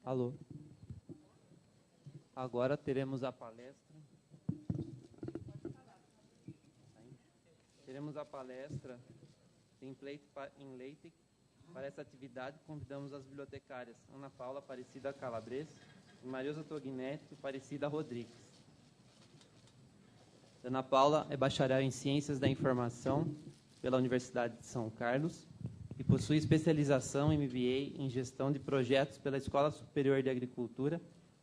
Alô. Agora teremos a palestra. Teremos a palestra Template in LaTeX. Para essa atividade, convidamos as bibliotecárias Ana Paula Aparecida Calabres e Mariusa Tognetti Aparecida Rodrigues. Ana Paula é bacharel em Ciências da Informação pela Universidade de São Carlos e possui especialização em MBA em Gestão de Projetos pela Escola Superior de Agricultura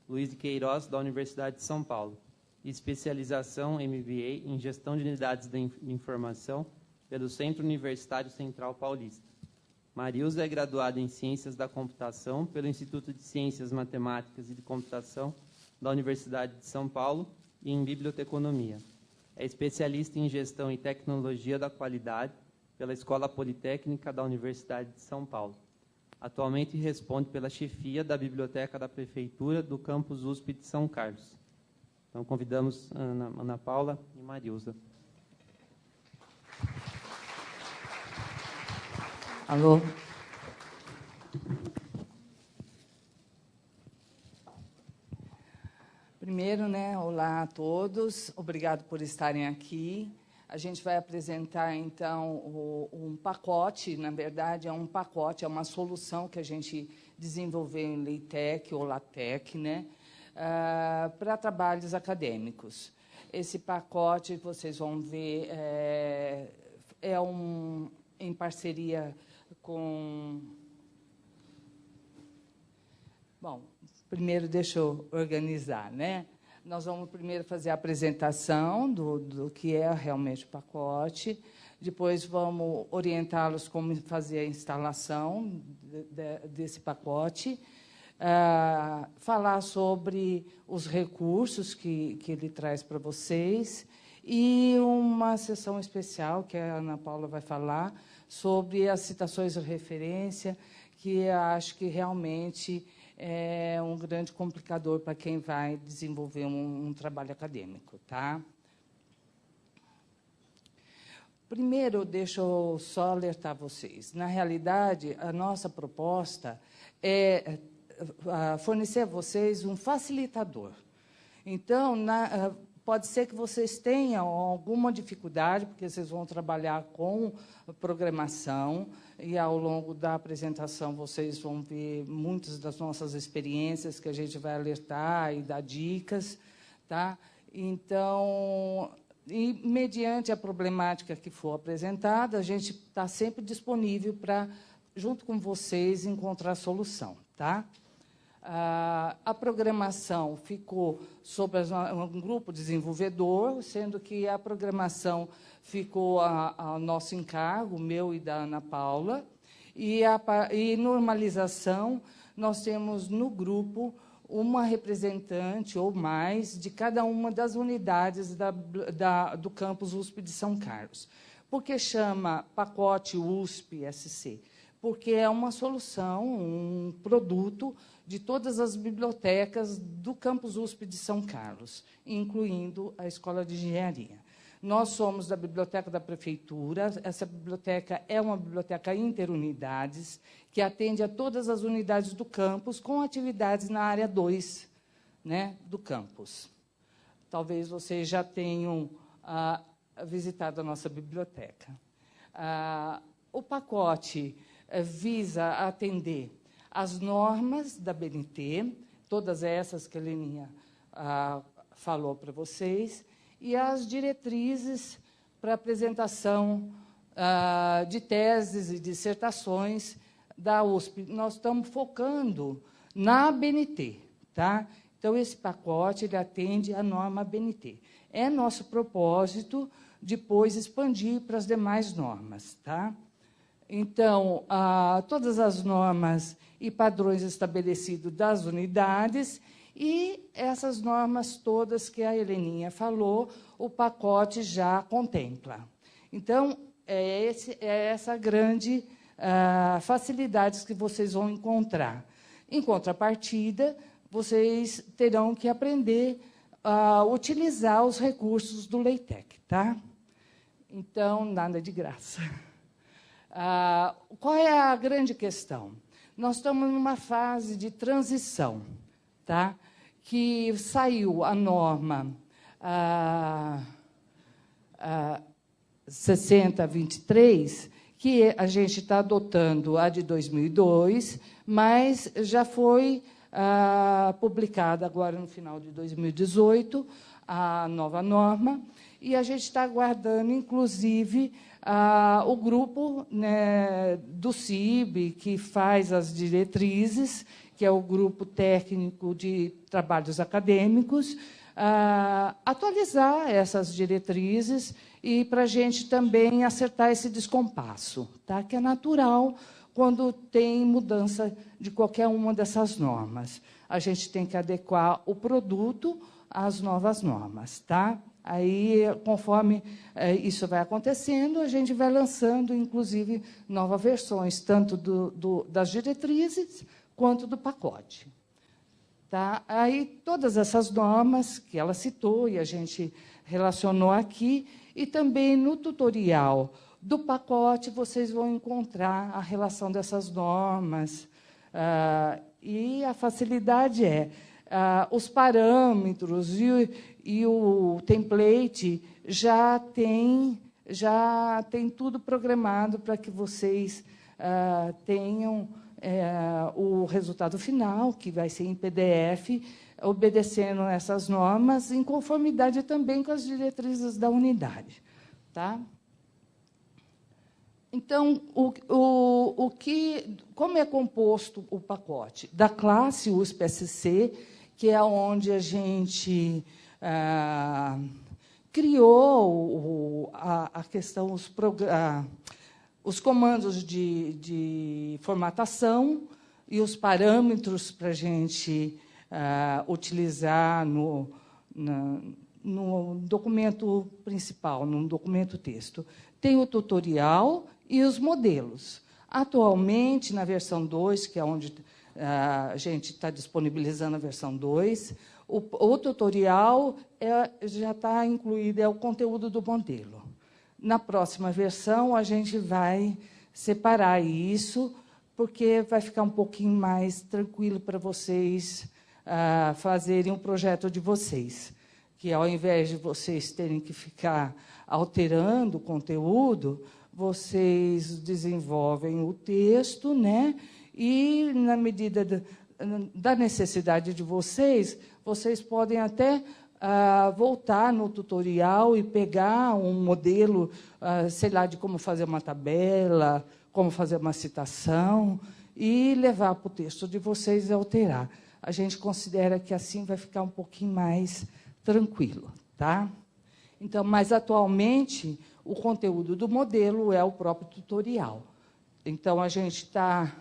Luiz de Queiroz, da Universidade de São Paulo, e especialização em MBA em Gestão de Unidades de Informação pelo Centro Universitário Central Paulista. Mariusa é graduada em Ciências da Computação pelo Instituto de Ciências Matemáticas e de Computação da Universidade de São Paulo e em Biblioteconomia. É especialista em Gestão e Tecnologia da Qualidade pela Escola Politécnica da Universidade de São Paulo. Atualmente responde pela chefia da Biblioteca da Prefeitura do Campus USP de São Carlos. Então, convidamos Ana Paula e Mariusa. Alô? Primeiro, olá a todos, obrigado por estarem aqui. A gente vai apresentar, então, um pacote, na verdade, é um pacote, é uma solução que a gente desenvolveu em LaTeX ou LaTeX, para trabalhos acadêmicos. Esse pacote, vocês vão ver, em parceria com... Bom, primeiro deixa eu organizar, Nós vamos primeiro fazer a apresentação do que é realmente o pacote, depois vamos orientá-los como fazer a instalação desse pacote, falar sobre os recursos que ele traz para vocês e uma sessão especial que a Ana Paula vai falar sobre as citações de referência, que eu acho que realmente é um grande complicador para quem vai desenvolver um trabalho acadêmico, tá? Primeiro, deixa eu só alertar vocês. Na realidade, a nossa proposta é fornecer a vocês um facilitador. Então, pode ser que vocês tenham alguma dificuldade, porque vocês vão trabalhar com programação, e, ao longo da apresentação, vocês vão ver muitas das nossas experiências que a gente vai alertar e dar dicas. Tá? Então, e, mediante a problemática que for apresentada, a gente está sempre disponível para, junto com vocês, encontrar solução. Tá? A programação ficou sob um grupo desenvolvedor, sendo que a programação ficou ao nosso encargo, meu e da Ana Paula, e normalização, nós temos no grupo uma representante ou mais de cada uma das unidades do campus USP de São Carlos. Por que chama pacote USP-SC? Porque é uma solução, um produto de todas as bibliotecas do campus USP de São Carlos, incluindo a Escola de Engenharia. Nós somos da Biblioteca da Prefeitura. Essa biblioteca é uma biblioteca interunidades, que atende a todas as unidades do campus, com atividades na área 2 do campus. Talvez vocês já tenham visitado a nossa biblioteca. O pacote visa atender as normas da BNT, todas essas que a Leninha falou para vocês, e as diretrizes para apresentação de teses e dissertações da USP. Nós estamos focando na BNT. Tá? Então, esse pacote ele atende à norma BNT. É nosso propósito depois expandir para as demais normas. Tá? Então, todas as normas e padrões estabelecidos das unidades e essas normas todas que a Heleninha falou, o pacote já contempla. Então, é essa grande facilidades que vocês vão encontrar. Em contrapartida, vocês terão que aprender a utilizar os recursos do LaTeX. Tá? Então, nada de graça. Qual é a grande questão? nós estamos numa fase de transição, tá? Que saiu a norma 6023, que a gente está adotando a de 2002, mas já foi publicada agora no final de 2018 a nova norma, e a gente está aguardando, inclusive, o grupo, né, do CIB, que faz as diretrizes, que é o Grupo Técnico de Trabalhos Acadêmicos, atualizar essas diretrizes e para a gente também acertar esse descompasso, tá? Que é natural quando tem mudança de qualquer uma dessas normas. A gente tem que adequar o produto às novas normas. Tá? Aí, conforme isso vai acontecendo, a gente vai lançando, inclusive, novas versões, tanto das diretrizes quanto do pacote. Tá? Aí, todas essas normas que ela citou e a gente relacionou aqui, e também no tutorial do pacote vocês vão encontrar a relação dessas normas. E a facilidade os parâmetros e o template já tem tudo programado para que vocês tenham o resultado final, que vai ser em PDF, obedecendo essas normas, em conformidade também com as diretrizes da unidade. Tá? Então, como é composto o pacote? Da classe USP-SC, que é onde a gente criou a questão, os comandos de formatação e os parâmetros para a gente utilizar no documento principal, no documento texto. Tem o tutorial e os modelos. Atualmente, na versão 2, que é onde a gente está disponibilizando a versão 2, o tutorial já está incluído, é o conteúdo do modelo. Na próxima versão, a gente vai separar isso, porque vai ficar um pouquinho mais tranquilo para vocês fazerem o projeto de vocês. Que, ao invés de vocês terem que ficar alterando o conteúdo, vocês desenvolvem o texto, né? E, na medida da necessidade de vocês, vocês podem até voltar no tutorial e pegar um modelo, sei lá, de como fazer uma tabela, como fazer uma citação, e levar para o texto de vocês e alterar. A gente considera que assim vai ficar um pouquinho mais tranquilo. Tá? Então, mas, atualmente, o conteúdo do modelo é o próprio tutorial. Então, a gente está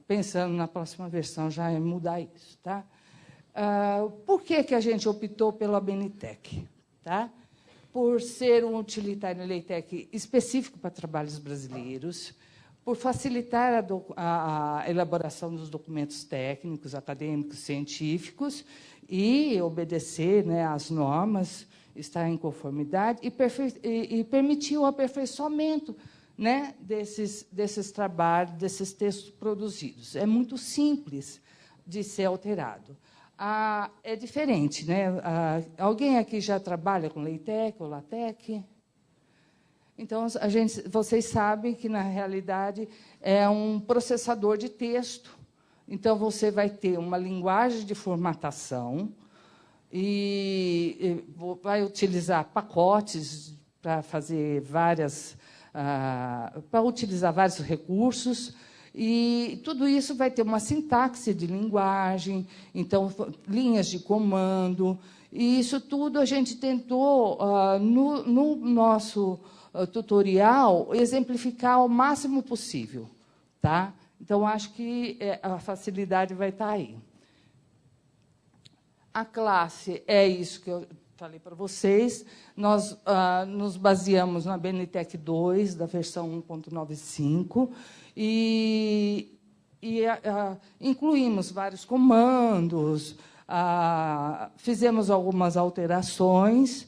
pensando na próxima versão já em mudar isso. Tá? Por que a gente optou pelo ABNTEC? Tá? Por ser um utilitário LeiTech específico para trabalhos brasileiros, por facilitar a elaboração dos documentos técnicos, acadêmicos, científicos, e obedecer, né, às normas, estar em conformidade, e permitir o aperfeiçoamento, né, desses trabalhos, desses textos produzidos. É muito simples de ser alterado. É diferente, né? Alguém aqui já trabalha com LeiTech ou LaTeX? Então, vocês sabem que, na realidade, é um processador de texto. Então, você vai ter uma linguagem de formatação e vai utilizar pacotes para fazer para utilizar vários recursos, e tudo isso vai ter uma sintaxe de linguagem, então, linhas de comando, e isso tudo a gente tentou, no nosso tutorial, exemplificar ao máximo possível. Tá? Então, acho que a facilidade vai estar aí. A classe é isso que eu falei para vocês. Nós nos baseamos na BNTEC 2, da versão 1.95, e incluímos vários comandos, fizemos algumas alterações,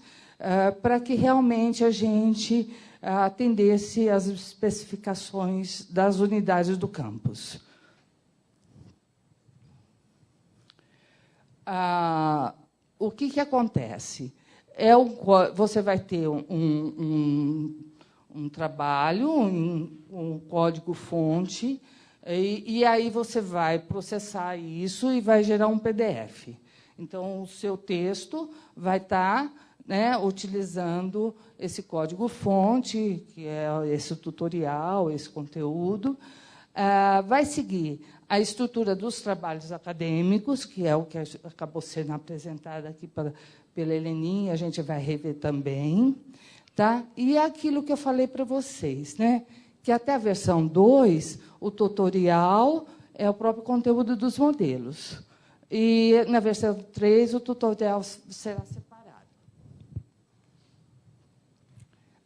para que realmente a gente atendesse às especificações das unidades do campus. O que acontece? Você vai ter um trabalho, um código-fonte, e aí você vai processar isso e vai gerar um PDF. Então, o seu texto vai estar, né, utilizando esse código-fonte, que é esse tutorial, esse conteúdo. Vai seguir a estrutura dos trabalhos acadêmicos, que é o que acabou sendo apresentado aqui pela Heleninha, a gente vai rever também. Tá? E aquilo que eu falei para vocês, né? Que até a versão 2, o tutorial é o próprio conteúdo dos modelos. E, na versão 3, o tutorial será separado.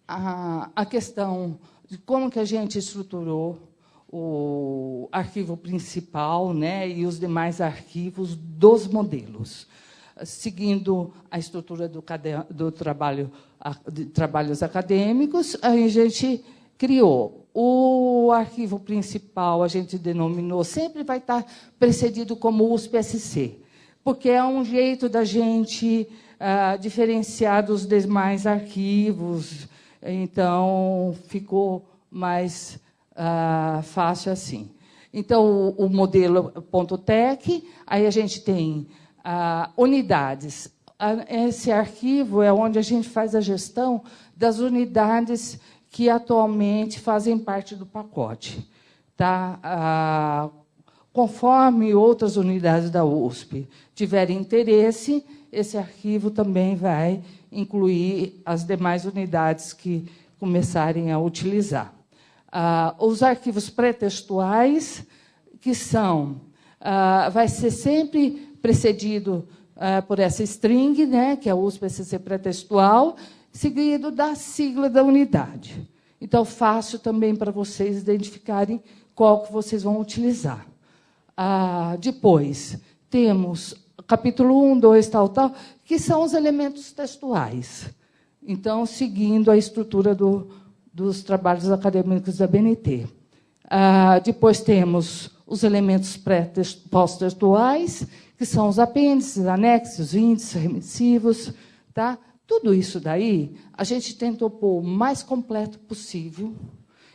A questão de como que a gente estruturou o arquivo principal, né, e os demais arquivos dos modelos, seguindo a estrutura do trabalho de trabalhos acadêmicos. A gente criou o arquivo principal, a gente denominou, sempre vai estar precedido como USP-SC, porque é um jeito da gente diferenciar dos demais arquivos, então ficou mais fácil assim. Então, o modelo .tec, aí a gente tem unidades. Esse arquivo é onde a gente faz a gestão das unidades que atualmente fazem parte do pacote. Tá? Conforme outras unidades da USP tiverem interesse, esse arquivo também vai incluir as demais unidades que começarem a utilizar. Os arquivos pré-textuais, que são, vai ser sempre precedido por essa string, né, que é a USP-SC pré-textual, seguido da sigla da unidade. Então, fácil também para vocês identificarem qual que vocês vão utilizar. Depois, temos capítulo 1, 2, tal, que são os elementos textuais. Então, seguindo a estrutura dos trabalhos acadêmicos da BNT. Depois temos os elementos pós-textuais, que são os apêndices, anexos, índices, remissivos. Tá? Tudo isso daí, a gente tentou pôr o mais completo possível,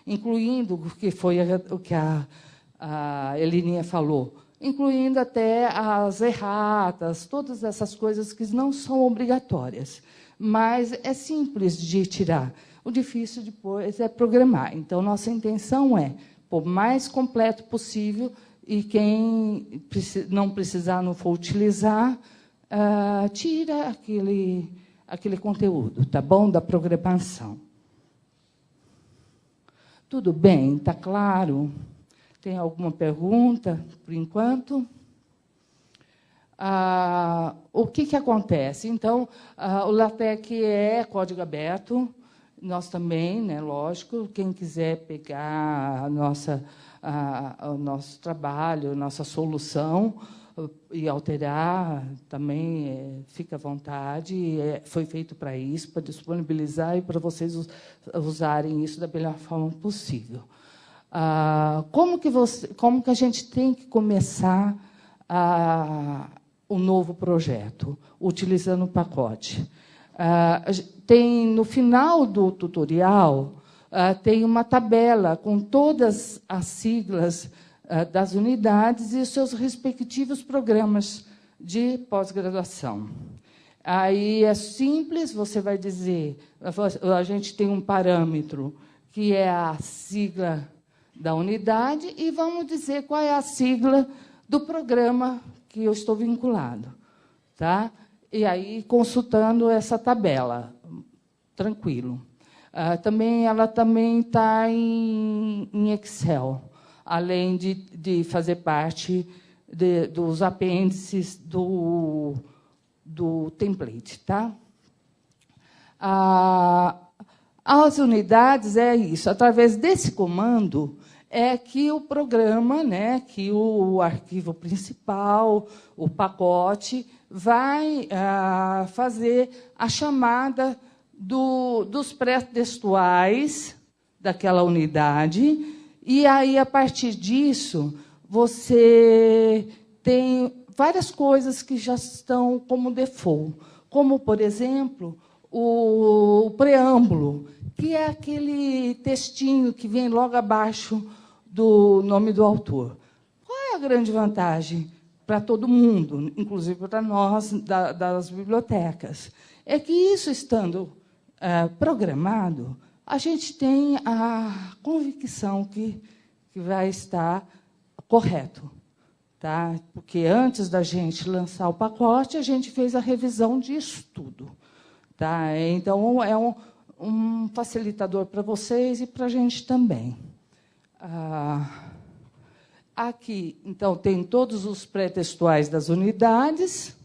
incluindo o que foi o que a Heleninha falou, incluindo até as erratas, todas essas coisas que não são obrigatórias, mas é simples de tirar. O difícil depois é programar. Então, nossa intenção é pôr o mais completo possível, e quem não precisar, não for utilizar, tira aquele conteúdo, tá bom? Da programação. Tudo bem? Está claro? Tem alguma pergunta, por enquanto? O que acontece? Então, o LaTeX é código aberto, nós também, né, lógico, quem quiser pegar o nosso trabalho, a nossa solução e alterar, também fica à vontade. Foi feito para isso, para disponibilizar e para vocês usarem isso da melhor forma possível. Como que a gente tem que começar o novo projeto, utilizando o pacote? No final do tutorial, tem uma tabela com todas as siglas das unidades e os seus respectivos programas de pós-graduação. Aí é simples, você vai dizer, a gente tem um parâmetro que é a sigla da unidade e vamos dizer qual é a sigla do programa que eu estou vinculado. Tá? E aí, consultando essa tabela, tranquilo. Ela também está em Excel, além de fazer parte dos apêndices do template. Tá? As unidades é isso. Através desse comando é que o programa, né, que o arquivo principal, o pacote, vai fazer a chamada dos pré-textuais daquela unidade, e aí, a partir disso, você tem várias coisas que já estão como default, como, por exemplo, o preâmbulo, que é aquele textinho que vem logo abaixo do nome do autor. Qual é a grande vantagem para todo mundo, inclusive para nós, das bibliotecas? É que isso estando programado, a gente tem a convicção que vai estar correto. Tá? Porque, antes da gente lançar o pacote, a gente fez a revisão disso tudo. Tá? Então, é um facilitador para vocês e para a gente também. Aqui, então, tem todos os pré-textuais das unidades.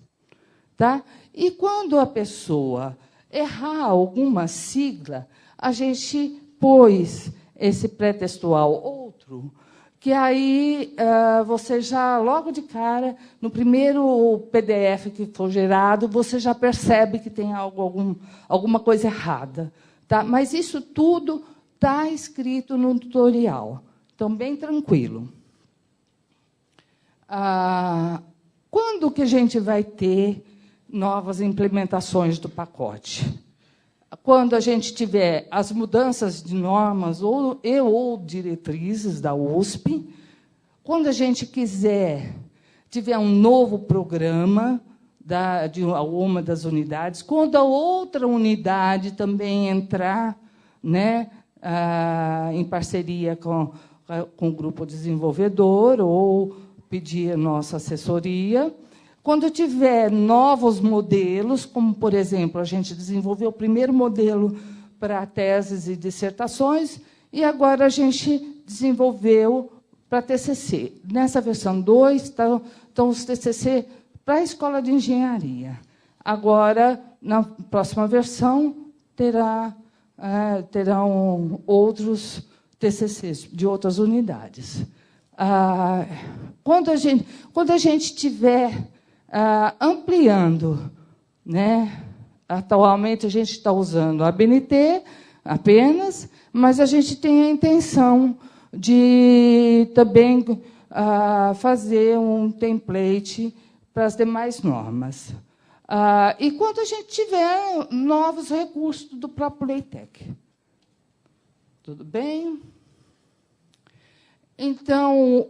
Tá? E, quando a pessoa errar alguma sigla, a gente pôs esse pré-textual outro, que aí você já, logo de cara, no primeiro PDF que for gerado, você já percebe que tem alguma coisa errada. Tá? Mas isso tudo está escrito no tutorial. Então, bem tranquilo. Quando que a gente vai ter novas implementações do pacote? Quando a gente tiver as mudanças de normas ou diretrizes da USP, quando a gente tiver um novo programa de uma das unidades, quando a outra unidade também entrar, né, em parceria com o grupo desenvolvedor ou pedir a nossa assessoria. Quando tiver novos modelos, como, por exemplo, a gente desenvolveu o primeiro modelo para teses e dissertações, e agora a gente desenvolveu para TCC. Nessa versão 2, estão os TCC para a escola de engenharia. Agora, na próxima versão, terão outros TCCs de outras unidades. Quando a gente tiver ampliando, né? Atualmente a gente está usando a BNT apenas, mas a gente tem a intenção de também fazer um template para as demais normas. E quando a gente tiver novos recursos do próprio LaTeX. Tudo bem? Então,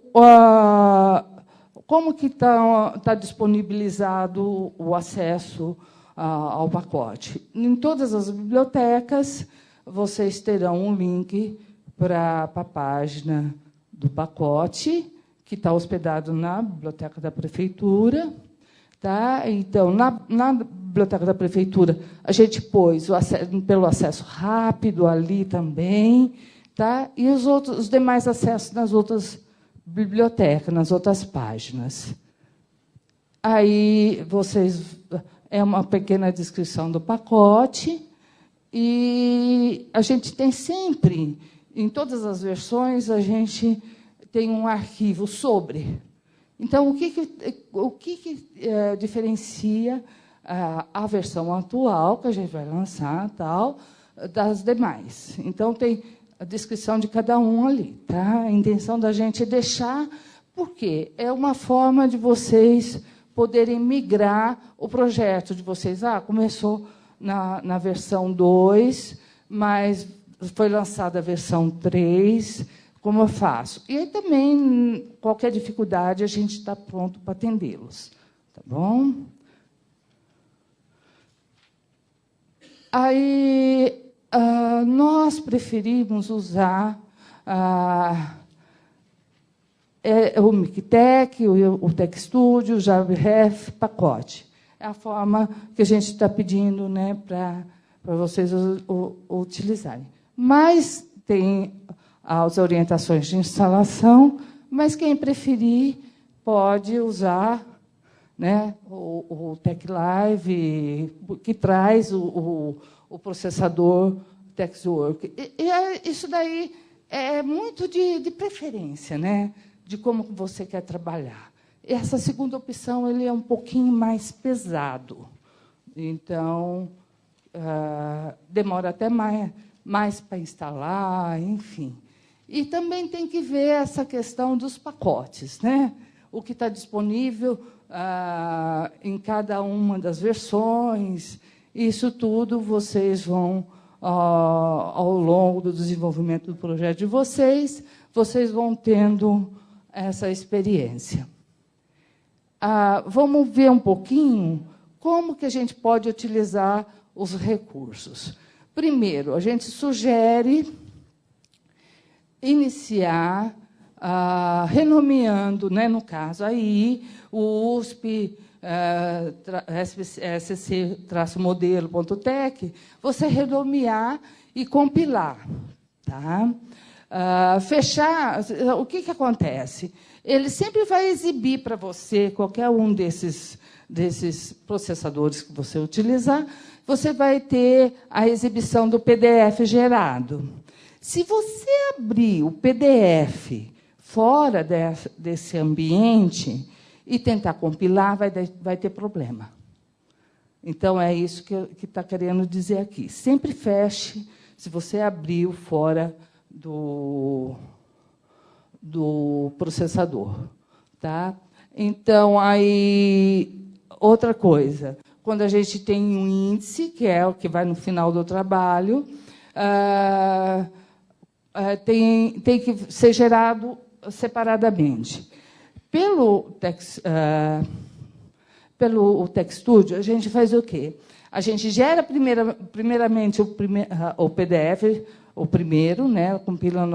como que está disponibilizado o acesso ao pacote? Em todas as bibliotecas, vocês terão um link para a página do pacote, que está hospedado na biblioteca da prefeitura. Tá? Então, na biblioteca da prefeitura, a gente pôs pelo acesso rápido ali também, tá? E os demais acessos nas outras bibliotecas, nas outras páginas. Aí é uma pequena descrição do pacote, e a gente tem sempre, em todas as versões, a gente tem um arquivo sobre. Então, o que diferencia a versão atual, que a gente vai lançar, tal, das demais? Então, tem a descrição de cada um ali. Tá? A intenção da gente é deixar, porque é uma forma de vocês poderem migrar o projeto de vocês. Começou na versão 2, mas foi lançada a versão 3, como eu faço? E aí também, qualquer dificuldade, a gente está pronto para atendê-los. Tá bom? Aí, nós preferimos usar o Mictec, o TechStudio, o JavaRef, pacote. É a forma que a gente está pedindo, né, para vocês utilizarem. Mas tem as orientações de instalação, mas quem preferir pode usar, né, o TechLive, que traz o processador TextWorks. Isso daí é muito de preferência, né, de como você quer trabalhar. Essa segunda opção ele é um pouquinho mais pesado. Então, demora até mais para instalar, enfim. E também tem que ver essa questão dos pacotes, né? O que está disponível em cada uma das versões. Isso tudo vocês vão, ao longo do desenvolvimento do projeto de vocês vão tendo essa experiência. Vamos ver um pouquinho como que a gente pode utilizar os recursos. Primeiro, a gente sugere iniciar renomeando, né, no caso aí, o USP sc-modelo.tec, você renomear e compilar. Tá? Fechar, o que acontece? Ele sempre vai exibir para você, qualquer um desses processadores que você utilizar, você vai ter a exibição do PDF gerado. Se você abrir o PDF fora desse ambiente e tentar compilar, vai ter problema. Então, é isso que está querendo dizer aqui. Sempre feche, se você abriu fora do processador. Tá? Então, aí, outra coisa, quando a gente tem um índice, que é o que vai no final do trabalho, tem que ser gerado separadamente. Pelo TechStudio, a gente faz o quê? A gente gera primeiramente o PDF, o primeiro, né, compila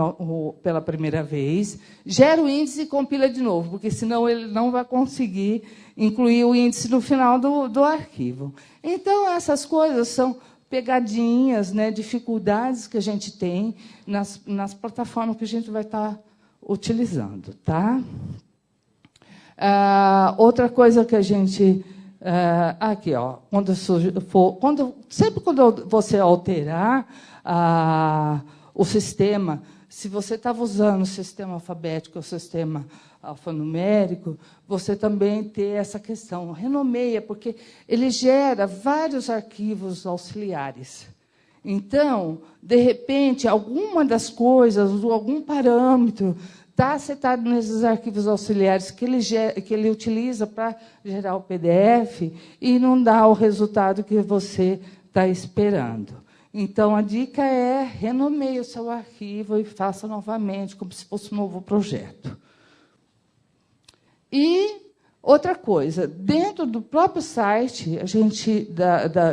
pela primeira vez, gera o índice e compila de novo, porque senão ele não vai conseguir incluir o índice no final do arquivo. Então, essas coisas são pegadinhas, né, dificuldades que a gente tem nas plataformas que a gente vai estar utilizando. Tá? Outra coisa que a gente... aqui, ó, sempre quando você alterar o sistema, se você estava usando o sistema alfabético ou o sistema alfanumérico, você também ter essa questão. Renomeia, porque ele gera vários arquivos auxiliares. Então, de repente, alguma das coisas, algum parâmetro, está setado nesses arquivos auxiliares que ele utiliza para gerar o PDF e não dá o resultado que você está esperando. Então, a dica é renomeie o seu arquivo e faça novamente, como se fosse um novo projeto. E outra coisa, dentro do próprio site, a gente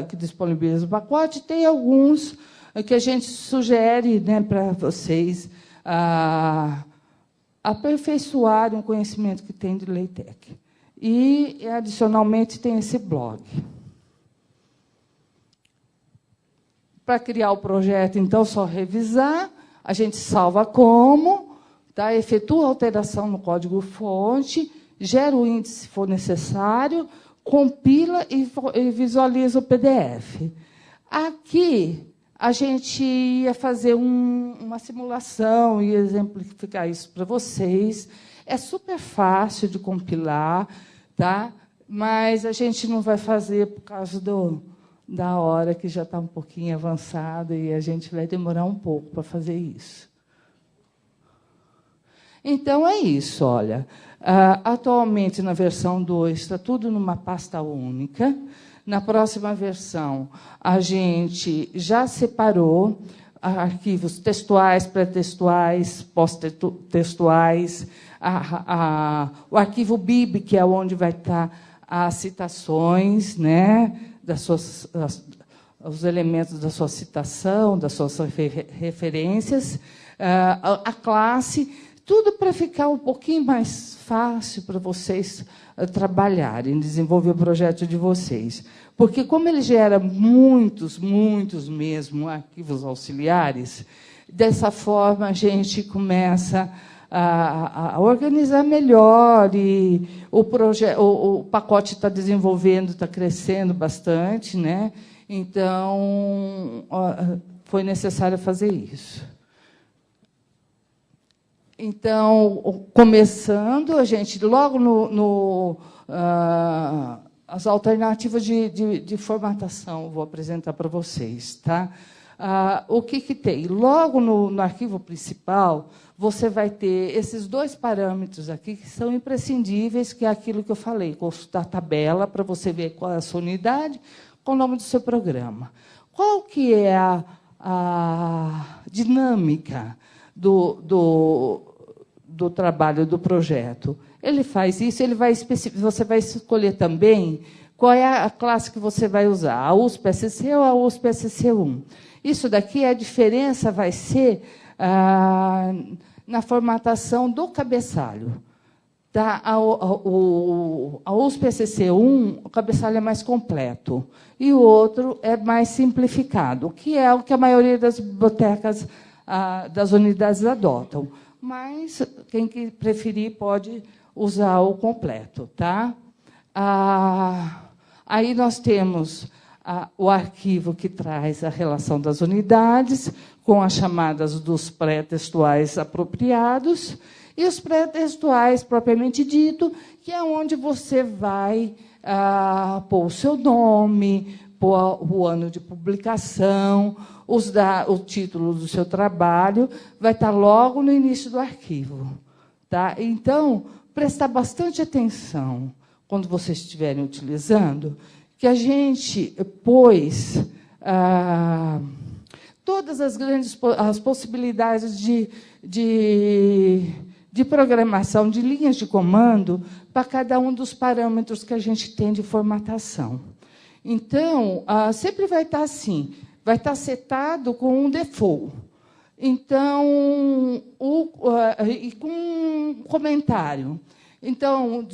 que disponibiliza o pacote, tem alguns que a gente sugere, né, para vocês aperfeiçoarem o conhecimento que tem de LaTeX. E, adicionalmente, tem esse blog. Para criar o projeto, então, só revisar, a gente salva como, tá? Efetua a alteração no código-fonte, gera o índice se for necessário, compila e visualiza o PDF. Aqui, a gente ia fazer uma simulação e exemplificar isso para vocês. É super fácil de compilar, tá? Mas a gente não vai fazer por causa da hora, que já está um pouquinho avançada, e a gente vai demorar um pouco para fazer isso. Então, é isso, olha. Atualmente, na versão 2, está tudo numa pasta única. Na próxima versão, a gente já separou arquivos textuais, pré-textuais, pós-textuais, o arquivo BIB, que é onde vai estar as citações, né, os elementos da sua citação, das suas referências, a classe, tudo para ficar um pouquinho mais fácil para vocês trabalharem, desenvolver o projeto de vocês. Porque, como ele gera muitos mesmo arquivos auxiliares, dessa forma a gente começa a organizar melhor, e o pacote está desenvolvendo, está crescendo bastante, né? Então, foi necessário fazer isso. Então, começando, a gente, logo as alternativas de formatação, vou apresentar para vocês. Tá? O que tem? Logo no arquivo principal, você vai ter esses 2 parâmetros aqui que são imprescindíveis, que é aquilo que eu falei, consultar a tabela para você ver qual é a sua unidade, qual o nome do seu programa. Qual que é a dinâmica do trabalho, do projeto? Ele faz isso, você vai escolher também qual é a classe que você vai usar, a USP-SC ou a USP-SC1. Isso daqui, a diferença vai ser na formatação do cabeçalho. Tá? A USP-SC1, o cabeçalho é mais completo, e o outro é mais simplificado, que é o que a maioria das bibliotecas das unidades adotam. Mas quem preferir pode usar o completo. Tá? Aí nós temos o arquivo que traz a relação das unidades, com as chamadas dos pré-textuais apropriados, e os pré-textuais, propriamente dito, que é onde você vai pôr o seu nome, pôr o ano de publicação, o título do seu trabalho, vai estar logo no início do arquivo. Tá? Então, prestar bastante atenção quando vocês estiverem utilizando, que a gente pôs todas as possibilidades de programação, de linhas de comando, para cada um dos parâmetros que a gente tem de formatação. Então, sempre vai estar assim, vai estar setado com um default. Então, e com um comentário. Então,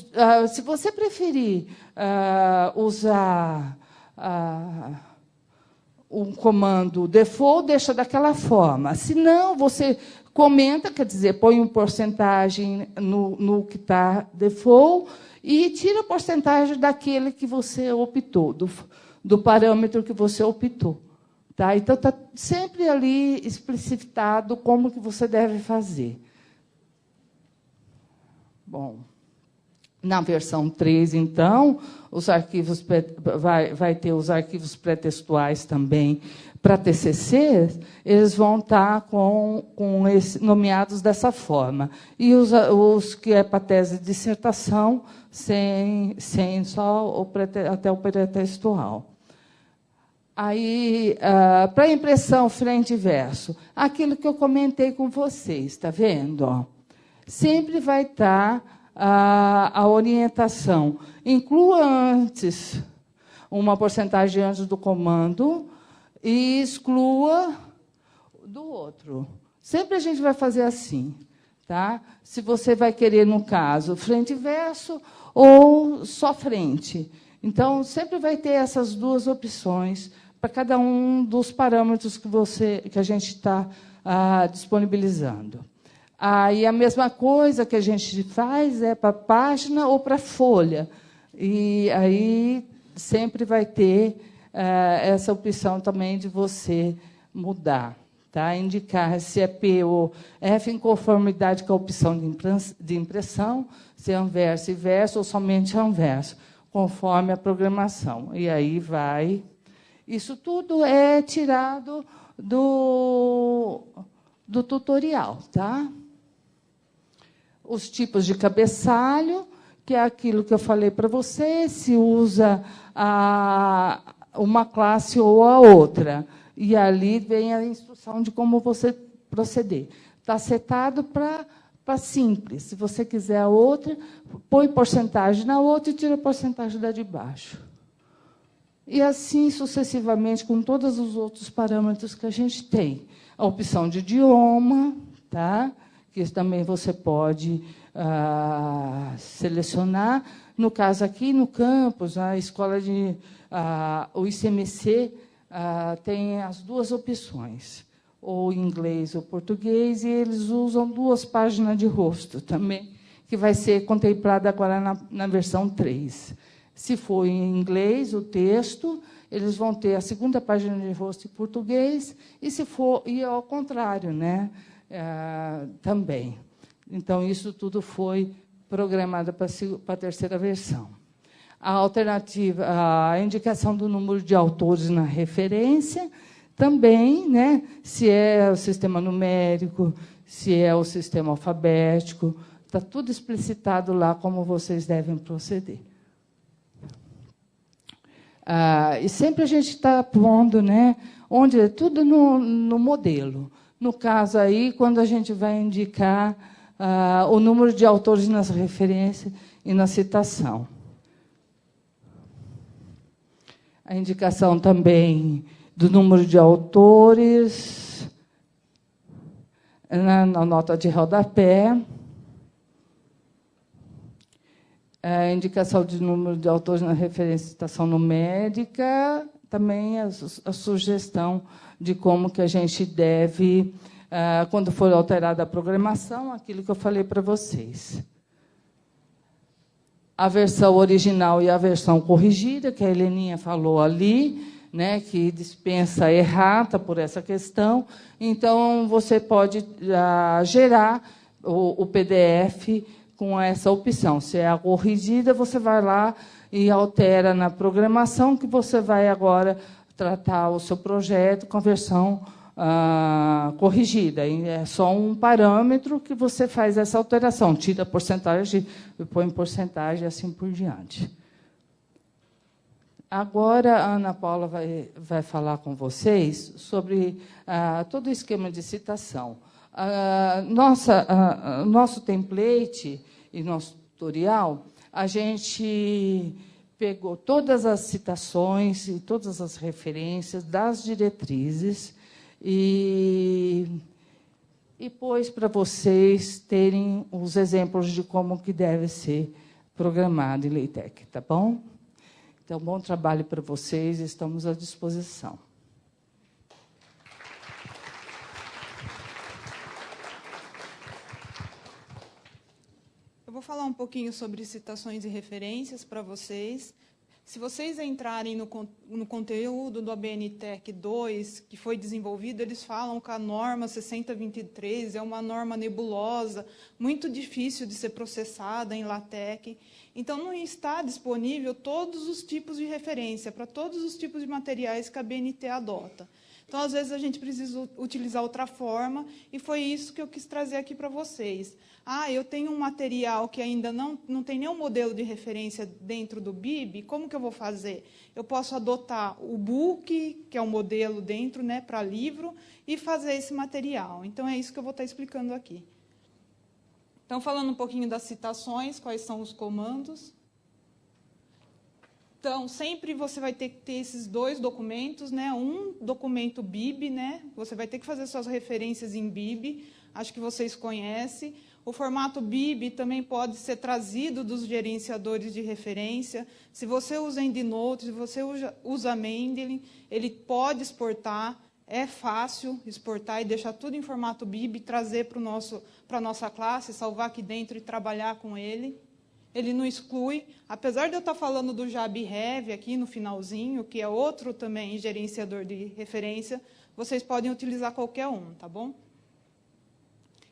se você preferir usar um comando default, deixa daquela forma. Se não, você comenta, quer dizer, põe uma porcentagem no que está default e tira a porcentagem daquele que você optou, do parâmetro que você optou. Tá? Então, está sempre ali explicitado como que você deve fazer. Bom, na versão 3, então, os arquivos vai ter os arquivos pré-textuais também para TCC, eles vão estar nomeados dessa forma. E os que é para tese de dissertação, sem só até o pré-textual. Aí, para impressão frente e verso, aquilo que eu comentei com vocês, está vendo? Ó? Sempre vai estar a orientação. Inclua antes uma porcentagem antes do comando e exclua do outro. Sempre a gente vai fazer assim. Tá? Se você vai querer, no caso, frente e verso ou só frente. Então, sempre vai ter essas 2 opções para cada um dos parâmetros que a gente está disponibilizando. E a mesma coisa que a gente faz é para página ou para folha. E aí sempre vai ter essa opção também de você mudar. Tá? Indicar se é P ou F em conformidade com a opção de impressão, se é anverso e verso ou somente anverso, conforme a programação. E aí vai... Isso tudo é tirado do tutorial. Tá? Os tipos de cabeçalho, que é aquilo que eu falei para você, se usa uma classe ou a outra. E ali vem a instrução de como você proceder. Está setado para simples. Se você quiser a outra, põe porcentagem na outra e tira a porcentagem da de baixo. E assim sucessivamente com todos os outros parâmetros que a gente tem. A opção de idioma, tá? Que também você pode selecionar. No caso aqui, no campus, a escola o ICMC tem as 2 opções, ou inglês ou português, e eles usam 2 páginas de rosto também, que vai ser contemplada agora na versão 3. Se for em inglês, o texto, eles vão ter a 2ª página de rosto em português, e ao contrário, né? Também. Então, isso tudo foi programado para a 3ª versão. A alternativa, a indicação do número de autores na referência, também, né, se é o sistema numérico, se é o sistema alfabético, está tudo explicitado lá como vocês devem proceder. E sempre a gente está pondo, né, onde é tudo no modelo. No caso aí, quando a gente vai indicar o número de autores nas referências e na citação. A indicação também do número de autores na nota de rodapé. A indicação de número de autores na referência e citação numérica, também a sugestão de como que a gente deve, quando for alterada a programação, aquilo que eu falei para vocês. A versão original e a versão corrigida, que a Heleninha falou ali, né, que dispensa errata por essa questão. Então, você pode gerar o PDF com essa opção. Se é a corrigida, você vai lá e altera na programação, que você vai agora tratar o seu projeto com a versão corrigida. E é só um parâmetro que você faz essa alteração, tira a porcentagem, põe porcentagem e assim por diante. Agora, a Ana Paula vai falar com vocês sobre todo o esquema de citação. Nosso template e nosso tutorial, a gente pegou todas as citações e todas as referências das diretrizes e pôs para vocês terem os exemplos de como que deve ser programado em LaTeX, tá bom? Então, bom trabalho para vocês, estamos à disposição. Eu vou falar um pouquinho sobre citações e referências para vocês. Se vocês entrarem no conteúdo do ABNTEC 2, que foi desenvolvido, eles falam que a norma 6023 é uma norma nebulosa, muito difícil de ser processada em LaTeX. Então, não está disponível todos os tipos de referência, para todos os tipos de materiais que a ABNT adota. Então, às vezes, a gente precisa utilizar outra forma, e foi isso que eu quis trazer aqui para vocês. Eu tenho um material que ainda não tem nenhum modelo de referência dentro do BIB, como que eu vou fazer? Eu posso adotar o book, que é um modelo dentro, né, para livro, e fazer esse material. Então, é isso que eu vou estar explicando aqui. Então, falando um pouquinho das citações, quais são os comandos. Então, sempre você vai ter que ter esses dois documentos, né? Um documento BIB, né? Você vai ter que fazer suas referências em BIB, acho que vocês conhecem. O formato BIB também pode ser trazido dos gerenciadores de referência. Se você usa EndNote, se você usa Mendeley, ele pode exportar. É fácil exportar e deixar tudo em formato BIB, trazer para a nossa classe, salvar aqui dentro e trabalhar com ele. Ele não exclui. Apesar de eu estar falando do JabRev aqui no finalzinho, que é outro também gerenciador de referência, vocês podem utilizar qualquer um, tá bom?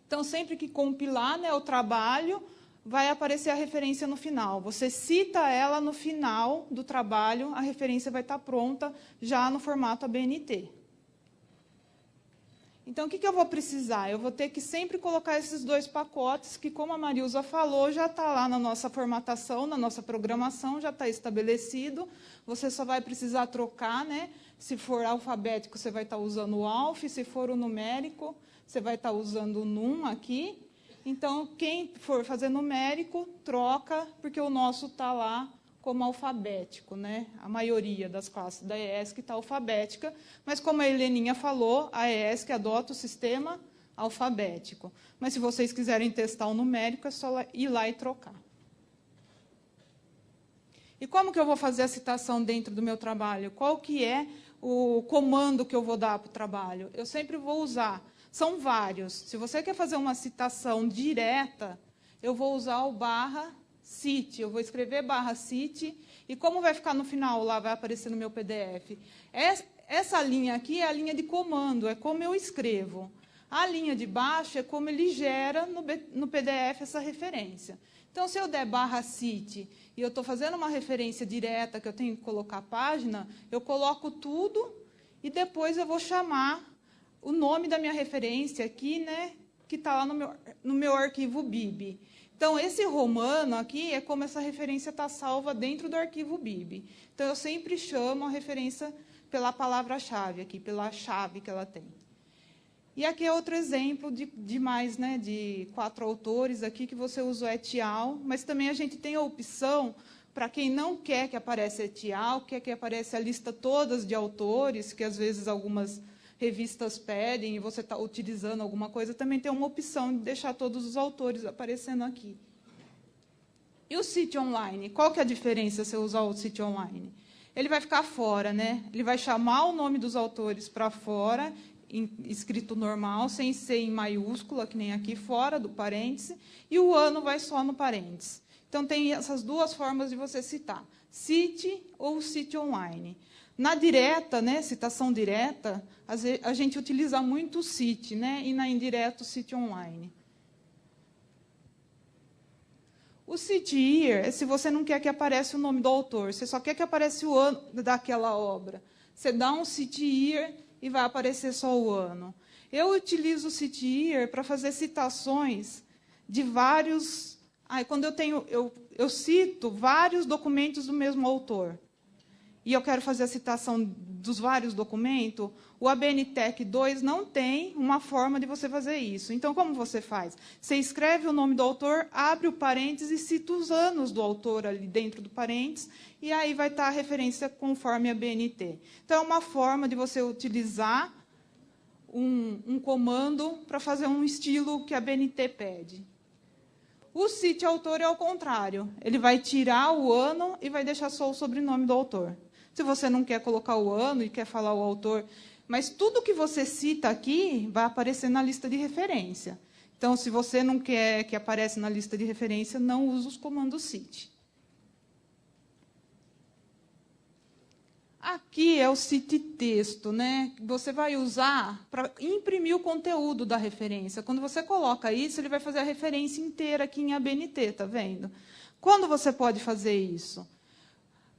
Então, sempre que compilar, né, o trabalho, vai aparecer a referência no final. Você cita ela no final do trabalho, a referência vai estar pronta já no formato ABNT. Então, o que eu vou precisar? Eu vou ter que sempre colocar esses dois pacotes, que, como a Marilza falou, já está lá na nossa formatação, na nossa programação, já está estabelecido. Você só vai precisar trocar, né? Se for alfabético, você vai estar usando o alf, se for o numérico, você vai estar usando o num aqui. Então, quem for fazer numérico, troca, porque o nosso está lá como alfabético, né? A maioria das classes da EESC está alfabética, mas, como a Heleninha falou, a EESC adota o sistema alfabético. Mas, se vocês quiserem testar o numérico, é só ir lá e trocar. E como que eu vou fazer a citação dentro do meu trabalho? Qual que é o comando que eu vou dar para o trabalho? Eu sempre vou usar, são vários. Se você quer fazer uma citação direta, eu vou usar o /cite, eu vou escrever /cite, e como vai ficar no final, lá vai aparecer no meu PDF. Essa linha aqui é a linha de comando, é como eu escrevo. A linha de baixo é como ele gera no PDF essa referência. Então, se eu der /cite e eu estou fazendo uma referência direta, que eu tenho que colocar a página, eu coloco tudo e depois eu vou chamar o nome da minha referência aqui, né, que está lá no meu arquivo BIB. Então, esse romano aqui é como essa referência está salva dentro do arquivo BIB. Então, eu sempre chamo a referência pela palavra-chave aqui, pela chave que ela tem. E aqui é outro exemplo de mais, né, de 4 autores aqui que você usou et al, mas também a gente tem a opção, para quem não quer que apareça et al, quer que apareça a lista todas de autores, que às vezes algumas revistas pedem e você está utilizando alguma coisa, também tem uma opção de deixar todos os autores aparecendo aqui. E o sítio online? Qual que é a diferença se eu usar o sítio online? Ele vai ficar fora, né? Ele vai chamar o nome dos autores para fora, escrito normal, sem ser em maiúscula, que nem aqui fora, do parêntese, e o ano vai só no parêntese. Então, tem essas duas formas de você citar, cite ou sítio online. Na direta, né, citação direta, a gente utiliza muito o cite, né, e na indireta, o sítio online. O cite here é se você não quer que apareça o nome do autor, você só quer que apareça o ano daquela obra. Você dá um cite here e vai aparecer só o ano. Eu utilizo o cite here para fazer citações de vários... quando eu cito vários documentos do mesmo autor, e eu quero fazer a citação dos vários documentos, o ABNTech 2 não tem uma forma de você fazer isso. Então, como você faz? Você escreve o nome do autor, abre o parênteses e cita os anos do autor ali dentro do parênteses, e aí vai estar a referência conforme a ABNT. Então, é uma forma de você utilizar um comando para fazer um estilo que a ABNT pede. O cite autor é ao contrário. Ele vai tirar o ano e vai deixar só o sobrenome do autor. Se você não quer colocar o ano e quer falar o autor, mas tudo que você cita aqui vai aparecer na lista de referência. Então, se você não quer que apareça na lista de referência, não use os comandos cite. Aqui é o cite texto, né? Você vai usar para imprimir o conteúdo da referência. Quando você coloca isso, ele vai fazer a referência inteira aqui em ABNT, está vendo? Quando você pode fazer isso?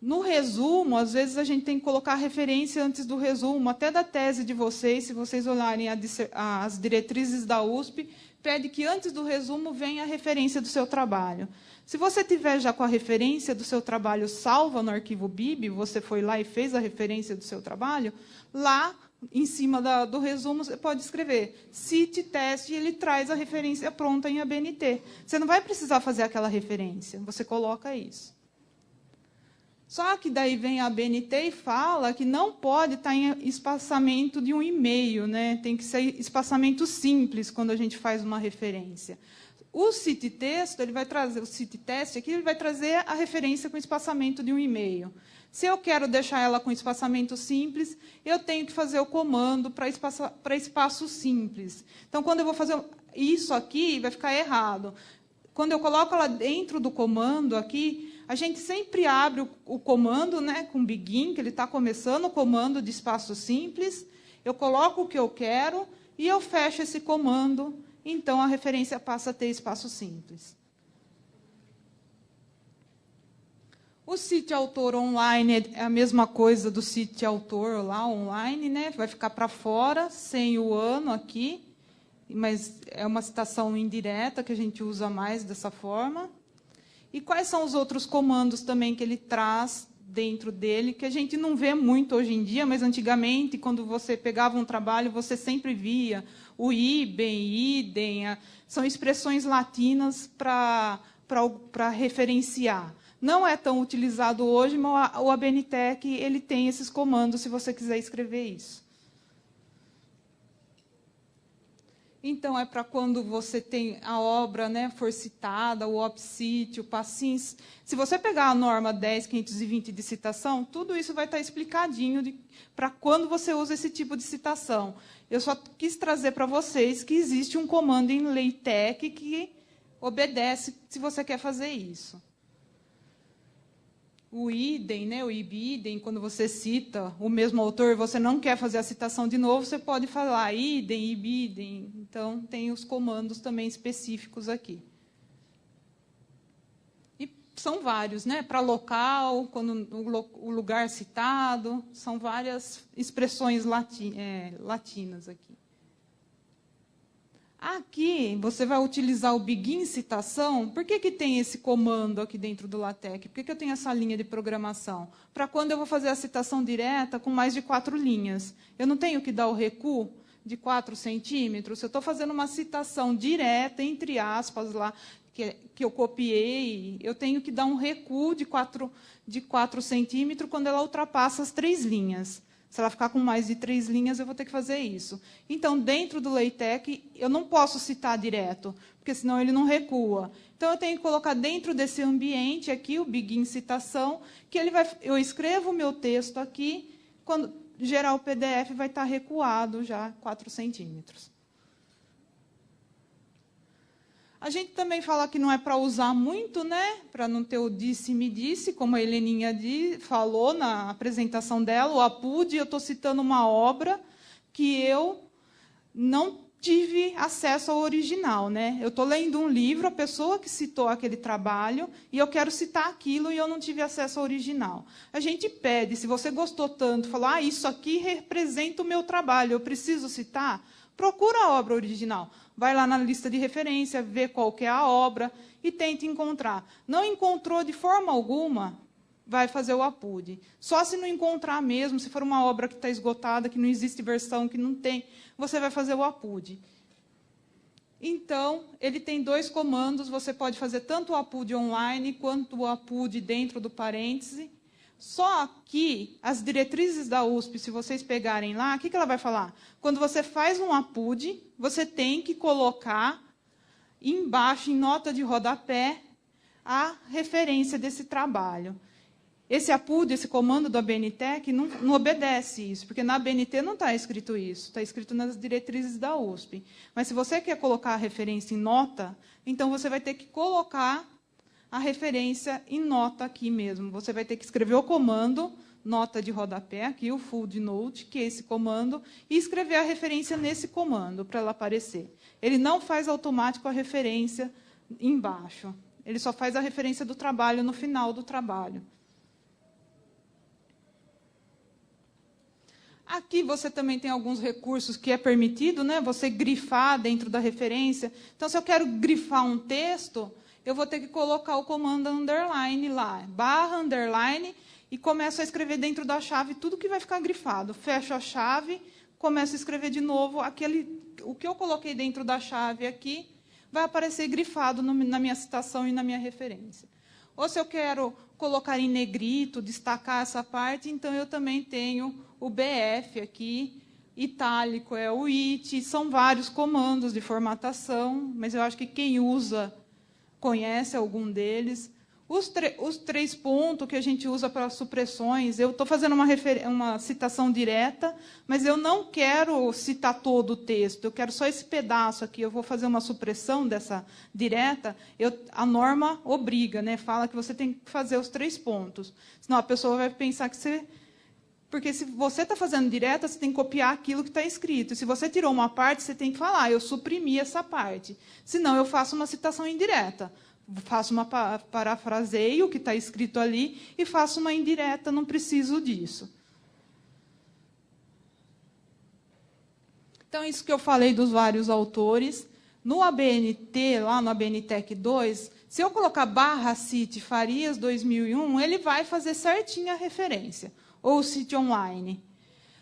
No resumo, às vezes a gente tem que colocar a referência antes do resumo, até da tese de vocês, se vocês olharem as diretrizes da USP, pede que antes do resumo venha a referência do seu trabalho. Se você tiver já com a referência do seu trabalho salva no arquivo BIB, você foi lá e fez a referência do seu trabalho, lá, em cima do resumo, você pode escrever cite teste, e ele traz a referência pronta em ABNT. Você não vai precisar fazer aquela referência, você coloca isso. Só que daí vem a ABNT e fala que não pode estar em espaçamento de 1 e-mail, né? Tem que ser espaçamento simples quando a gente faz uma referência. O cite texto, ele vai trazer, o cite teste aqui, ele vai trazer a referência com espaçamento de 1 e-mail. Se eu quero deixar ela com espaçamento simples, eu tenho que fazer o comando para espaço simples. Então, quando eu vou fazer isso aqui, vai ficar errado. Quando eu coloco ela dentro do comando aqui, a gente sempre abre o comando, né, com begin, que ele está começando o comando de espaço simples, eu coloco o que eu quero e eu fecho esse comando, então a referência passa a ter espaço simples. O cite autor online é a mesma coisa do cite autor lá online, né? Vai ficar para fora, sem o ano aqui, mas é uma citação indireta que a gente usa mais dessa forma. E quais são os outros comandos também que ele traz dentro dele, que a gente não vê muito hoje em dia, mas antigamente, quando você pegava um trabalho, você sempre via o idem, são expressões latinas para referenciar. Não é tão utilizado hoje, mas o ABNTech ele tem esses comandos, se você quiser escrever isso. Então, é para quando você tem a obra, né, for citada, o opcite, o passins. Se você pegar a norma 10.520 de citação, tudo isso vai estar explicadinho para quando você usa esse tipo de citação. Eu só quis trazer para vocês que existe um comando em LaTeX que obedece se você quer fazer isso. o idem, né, o ibidem, quando você cita o mesmo autor, você não quer fazer a citação de novo, você pode falar idem, ibidem. Então, tem os comandos também específicos aqui. E são vários, né? Para local, quando o lugar citado, são várias expressões latinas aqui. Aqui, você vai utilizar o begin citação. Por que tem esse comando aqui dentro do LaTeX? Por que eu tenho essa linha de programação? Para quando eu vou fazer a citação direta com mais de 4 linhas. Eu não tenho que dar o recuo de 4 centímetros. Se eu estou fazendo uma citação direta, entre aspas, lá, que eu copiei, eu tenho que dar um recuo de 4 centímetros quando ela ultrapassa as 3 linhas. Se ela ficar com mais de 3 linhas, eu vou ter que fazer isso. Então, dentro do LaTeX, eu não posso citar direto, porque senão ele não recua. Então, eu tenho que colocar dentro desse ambiente aqui, o begin citação, que eu escrevo o meu texto aqui, quando gerar o PDF, vai estar recuado já 4 centímetros. A gente também fala que não é para usar muito, né? Para não ter o disse-me disse, como a Heleninha falou na apresentação dela, o APUD, eu estou citando uma obra que eu não tive acesso ao original, né? Eu estou lendo um livro, a pessoa que citou aquele trabalho, e eu quero citar aquilo e eu não tive acesso ao original. A gente pede, se você gostou tanto, falou, isso aqui representa o meu trabalho, eu preciso citar, procura a obra original. Vai lá na lista de referência, vê qual que é a obra e tenta encontrar. Não encontrou de forma alguma, vai fazer o APUD. Só se não encontrar mesmo, se for uma obra que está esgotada, que não existe versão, que não tem, você vai fazer o APUD. Então, ele tem 2 comandos, você pode fazer tanto o APUD online, quanto o APUD dentro do parêntese. Só que as diretrizes da USP, se vocês pegarem lá, o que ela vai falar? Quando você faz um APUD, você tem que colocar embaixo, em nota de rodapé, a referência desse trabalho. Esse APUD, esse comando do ABNTech, não obedece isso, porque na ABNT não está escrito isso, está escrito nas diretrizes da USP. Mas se você quer colocar a referência em nota, então você vai ter que colocar a referência em nota aqui mesmo. Você vai ter que escrever o comando, nota de rodapé, aqui o footnote, que é esse comando, e escrever a referência nesse comando, para ela aparecer. Ele não faz automático a referência embaixo. Ele só faz a referência do trabalho no final do trabalho. Aqui você também tem alguns recursos que é permitido, né? Você grifar dentro da referência. Então, se eu quero grifar um texto, eu vou ter que colocar o comando underline lá, barra, underline, e começo a escrever dentro da chave tudo que vai ficar grifado. Fecho a chave, começo a escrever de novo. O que eu coloquei dentro da chave aqui vai aparecer grifado na minha citação e na minha referência. Ou se eu quero colocar em negrito, destacar essa parte, então eu também tenho o BF aqui, itálico é o IT, são vários comandos de formatação, mas eu acho que quem usa conhece algum deles. Os 3 pontos que a gente usa para supressões, eu estou fazendo uma citação direta, mas eu não quero citar todo o texto, eu quero só esse pedaço aqui, eu vou fazer uma supressão dessa direta, a norma obriga, né, fala que você tem que fazer os 3 pontos, senão a pessoa vai pensar que você... Porque se você está fazendo direta, você tem que copiar aquilo que está escrito. Se você tirou uma parte, você tem que falar, eu suprimi essa parte. Senão, eu faço uma citação indireta. Faço uma parafraseio o que está escrito ali e faço uma indireta, não preciso disso. Então, isso que eu falei dos vários autores. No ABNT, lá no ABNTech 2, se eu colocar /cite Farias 2001, ele vai fazer certinho a referência. Ou o Cite Online.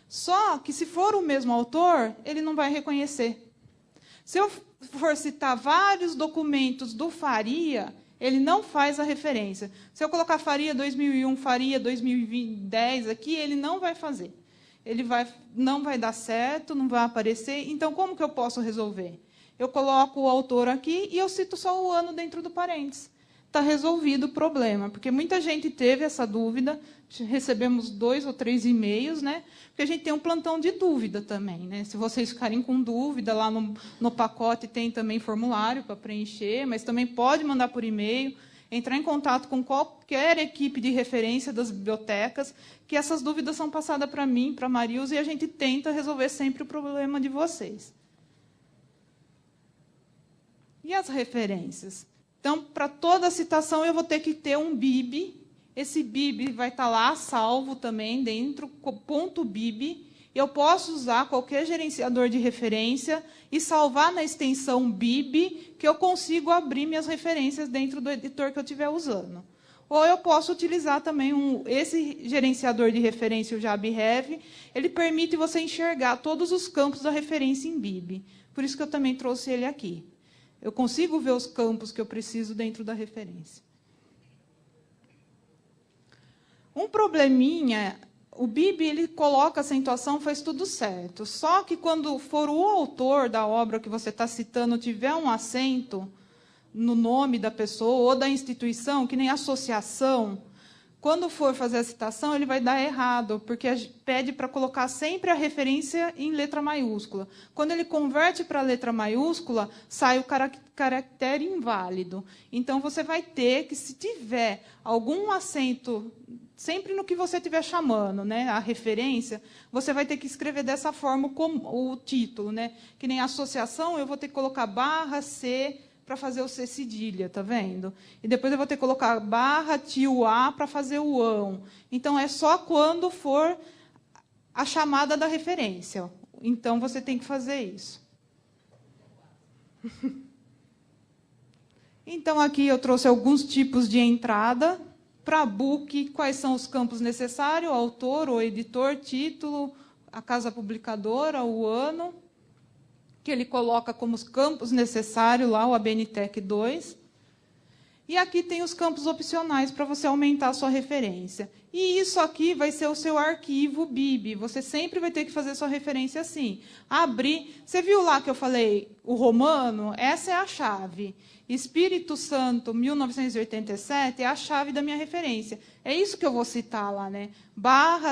Só que, se for o mesmo autor, ele não vai reconhecer. Se eu for citar vários documentos do Faria, ele não faz a referência. Se eu colocar Faria 2001, Faria 2010 aqui, ele não vai fazer. Não vai dar certo, não vai aparecer. Então, como que eu posso resolver? Eu coloco o autor aqui e eu cito só o ano dentro do parênteses. Está resolvido o problema, porque muita gente teve essa dúvida, recebemos 2 ou 3 e-mails, né? Porque a gente tem um plantão de dúvida também, né? Se vocês ficarem com dúvida, lá no pacote tem também formulário para preencher, mas também pode mandar por e-mail. entrar em contato com qualquer equipe de referência das bibliotecas, que essas dúvidas são passadas para mim, para a Marilza, e a gente tenta resolver sempre o problema de vocês. E as referências? Então, para toda citação, eu vou ter que ter um BIB. Esse BIB vai estar lá salvo também, dentro, ponto .bib. Eu posso usar qualquer gerenciador de referência e salvar na extensão BIB, que eu consigo abrir minhas referências dentro do editor que eu estiver usando. Ou eu posso utilizar também esse gerenciador de referência, o JabRev, ele permite você enxergar todos os campos da referência em BIB. Por isso que eu também trouxe ele aqui. Eu consigo ver os campos que eu preciso dentro da referência. Um probleminha, o BIB ele coloca a acentuação, faz tudo certo. Só que quando for o autor da obra que você está citando tiver um acento no nome da pessoa ou da instituição, que nem associação, quando for fazer a citação, ele vai dar errado, porque pede para colocar sempre a referência em letra maiúscula. Quando ele converte para a letra maiúscula, sai o caractere inválido. Então, você vai ter que, se tiver algum acento, sempre no que você estiver chamando, né, a referência, você vai ter que escrever dessa forma como o título. Né? Que nem associação, eu vou ter que colocar /C, para fazer o C cedilha, tá vendo? E depois eu vou ter que colocar /tio A para fazer o ão. Então, é só quando for a chamada da referência. Então, você tem que fazer isso. Então, aqui eu trouxe alguns tipos de entrada. Para book, quais são os campos necessários? O autor, o editor, título, a casa publicadora, o ano, que ele coloca como os campos necessários lá, o ABNTEC 2. E aqui tem os campos opcionais para você aumentar a sua referência. E isso aqui vai ser o seu arquivo BIB. Você sempre vai ter que fazer sua referência assim. Abrir. Você viu lá que eu falei o romano? Essa é a chave. Espírito Santo, 1987, é a chave da minha referência. É isso que eu vou citar lá, né?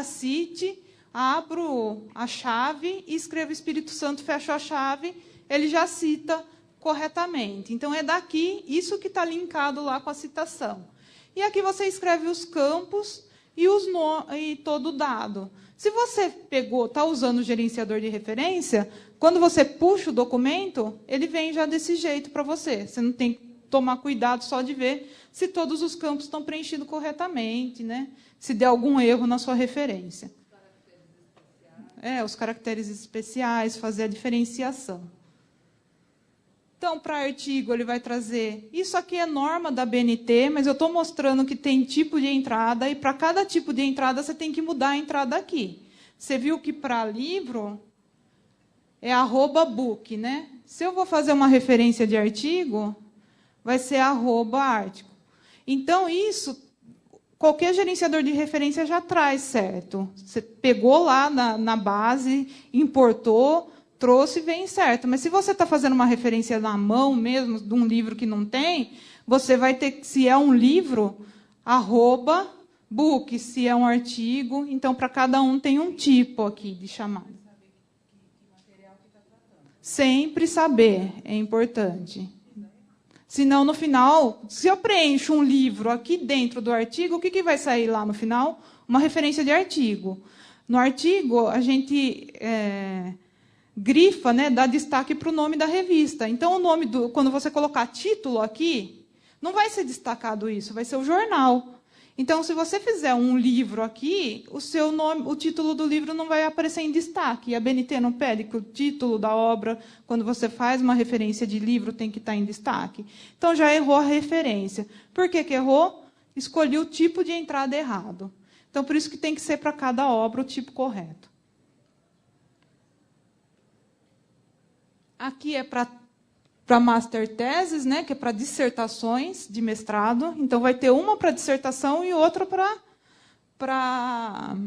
/cite, abro a chave e escrevo Espírito Santo, fecho a chave, ele já cita corretamente. Então, é daqui, isso que está linkado lá com a citação. E aqui você escreve os campos e todo o dado. Se você está usando o gerenciador de referência, quando você puxa o documento, ele vem já desse jeito para você. Você não tem que tomar cuidado só de ver se todos os campos estão preenchidos corretamente, né? Se der algum erro na sua referência. Os caracteres especiais, fazer a diferenciação. Então, para artigo, ele vai trazer... Isso aqui é norma da BNT, mas eu estou mostrando que tem tipo de entrada, e para cada tipo de entrada, você tem que mudar a entrada aqui. Você viu que para livro é @book, né? Se eu vou fazer uma referência de artigo, vai ser @artigo. Então, isso... Qualquer gerenciador de referência já traz, certo? Você pegou lá na base, importou, trouxe e vem certo. Mas se você está fazendo uma referência na mão mesmo, de um livro que não tem, você vai ter, se é um livro, @book, se é um artigo. Então, para cada um tem um tipo aqui de chamada. Sempre saber, é importante. Senão, no final, se eu preencho um livro aqui dentro do artigo, o que vai sair lá no final? Uma referência de artigo. No artigo, a gente grifa, né, dá destaque para o nome da revista. Então, quando você colocar título aqui, não vai ser destacado isso, vai ser o jornal. Então, se você fizer um livro aqui, o título do livro não vai aparecer em destaque. E a BNT não pede que o título da obra, quando você faz uma referência de livro, tem que estar em destaque. Então, já errou a referência. Por que errou? Escolhi o tipo de entrada errado. Então, por isso que tem que ser para cada obra o tipo correto. Aqui é para master thesis, né, que é para dissertações de mestrado. Então, vai ter uma para dissertação e outra para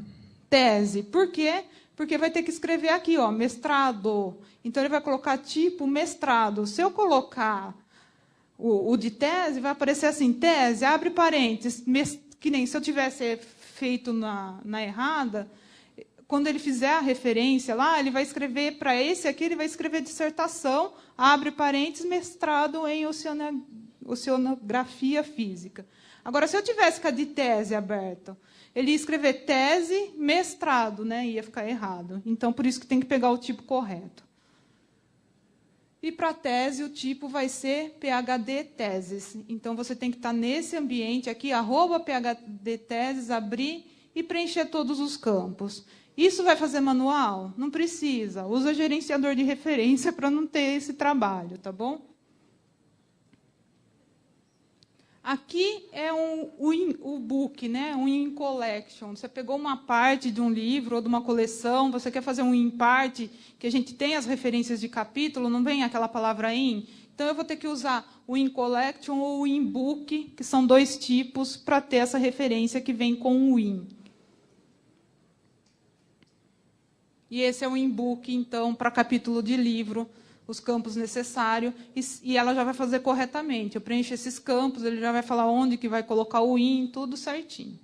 tese. Por quê? Porque vai ter que escrever aqui, mestrado. Então, ele vai colocar tipo mestrado. Se eu colocar o de tese, vai aparecer assim, tese, abre parênteses, que nem se eu tivesse feito na errada, quando ele fizer a referência lá, ele vai escrever, para esse aqui, ele vai escrever dissertação, abre parênteses, mestrado em oceanografia física. Agora, se eu tivesse com a de tese aberta, ele ia escrever tese, mestrado, né? Ia ficar errado. Então, por isso que tem que pegar o tipo correto. E para a tese, o tipo vai ser PhD Teses. Então, você tem que estar nesse ambiente aqui, @PhD Teses, abrir e preencher todos os campos. Isso vai fazer manual? Não precisa. Usa gerenciador de referência para não ter esse trabalho, tá bom? Aqui é o book, né? Um in collection. Você pegou uma parte de um livro ou de uma coleção, você quer fazer um in parte, que a gente tem as referências de capítulo, não vem aquela palavra in? Então, eu vou ter que usar o in collection ou o in book, que são 2 tipos, para ter essa referência que vem com o in. E esse é o in book, então, para capítulo de livro, os campos necessários, e ela já vai fazer corretamente. Eu preencho esses campos, ele já vai falar onde que vai colocar o in, tudo certinho.